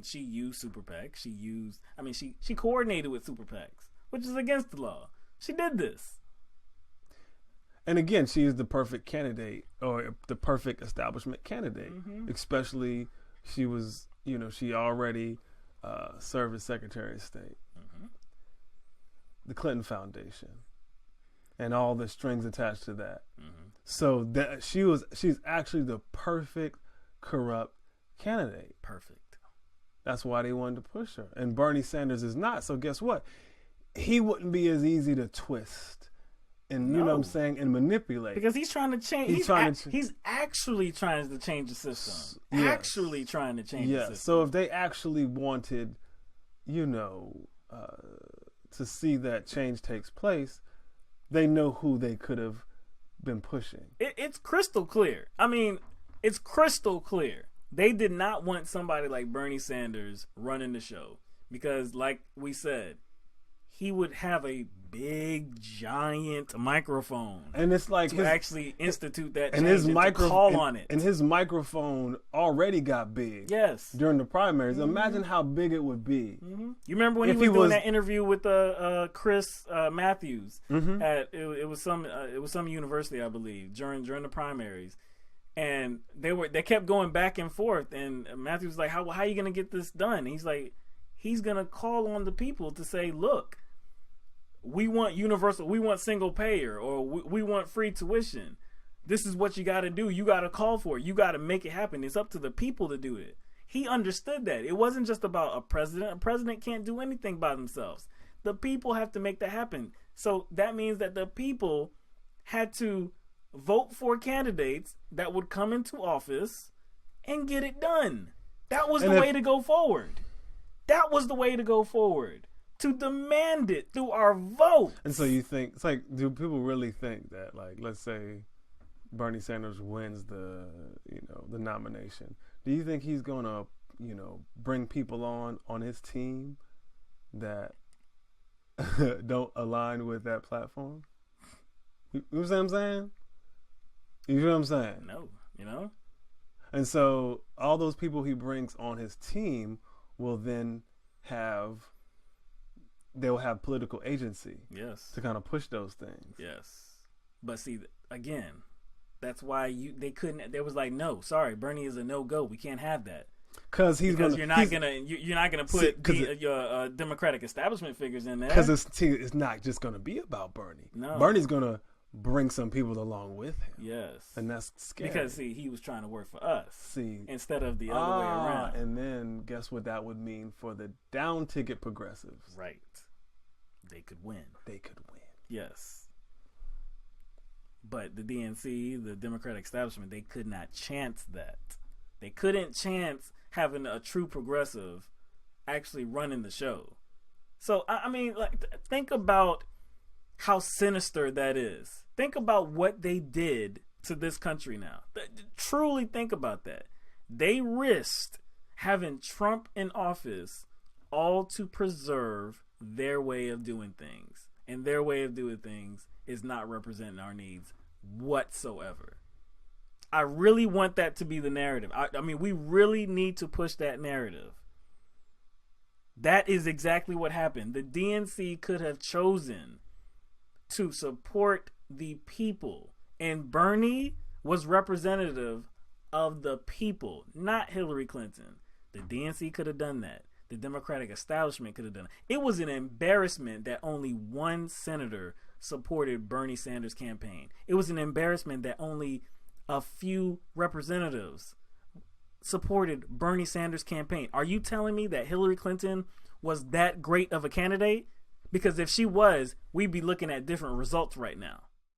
she used super PACs. She coordinated with super PACs, which is against the law. She did this. And again, she is the perfect candidate, or the perfect establishment candidate. Especially, she was, she already served as Secretary of State. The Clinton Foundation, and all the strings attached to that. So that she's actually the perfect corrupt candidate. Perfect. That's why they wanted to push her. And Bernie Sanders is not. So guess what? He wouldn't be as easy to twist and you know what I'm saying, and manipulate. Because he's trying to change. He's actually trying to change the system. Yes. Actually trying to change the system. So if they actually wanted, to see that change takes place, they know who they could have been pushing. It's crystal clear. I mean, it's crystal clear. They did not want somebody like Bernie Sanders running the show because, like we said, he would have a big, giant microphone, and it's like to actually institute that change and his microphone call on it. And his microphone already got big. Yes, during the primaries. Imagine how big it would be. You remember when he was doing that interview with Chris Matthews at it was some university, I believe, during the primaries, and they kept going back and forth, and Matthews was like, "How are you going to get this done?" And he's like, he's going to call on the people to say, "Look, we want universal, we want single payer, or we want free tuition. This is what you got to do. You got to call for it. You got to make it happen. It's up to the people to do it." He understood that. It wasn't just about a president. A president can't do anything by themselves. The people have to make that happen. So that means that the people had to vote for candidates that would come into office and get it done. That was the way to go forward. That was the way to go forward. To demand it through our vote. And so you think, it's like, do people really think that, like, let's say Bernie Sanders wins the nomination, do you think he's gonna bring people on his team that don't align with that platform? You know what I'm saying? You know what I'm saying? No, And so all those people he brings on his team will then they'll have political agency. Yes. To kind of push those things. Yes. But see, again, that's why they couldn't. They was like, no, sorry, Bernie is a no-go. We can't have that. Because you're not gonna put your Democratic establishment figures in there. Because it's not just gonna be about Bernie. No, Bernie's gonna bring some people along with him. Yes, and that's scary. Because he was trying to work for us. Instead of the other way around. And then guess what that would mean for the down ticket progressives? Right, they could win. Yes. But the DNC, the Democratic establishment, they could not chance that. They couldn't chance having a true progressive actually running the show. So, I mean, like, think about how sinister that is. Think about what they did to this country now. Truly think about that. They risked having Trump in office all to preserve their way of doing things. And their way of doing things is not representing our needs whatsoever. I really want that to be the narrative. I mean, we really need to push that narrative. That is exactly what happened. The DNC could have chosen to support the people, and Bernie was representative of the people, not Hillary Clinton. The DNC could have done that. The Democratic establishment could have done it. It was an embarrassment that only one senator supported Bernie Sanders' campaign. It was an embarrassment that only a few representatives supported Bernie Sanders' campaign. Are you telling me that Hillary Clinton was that great of a candidate? Because if she was, we'd be looking at different results right now.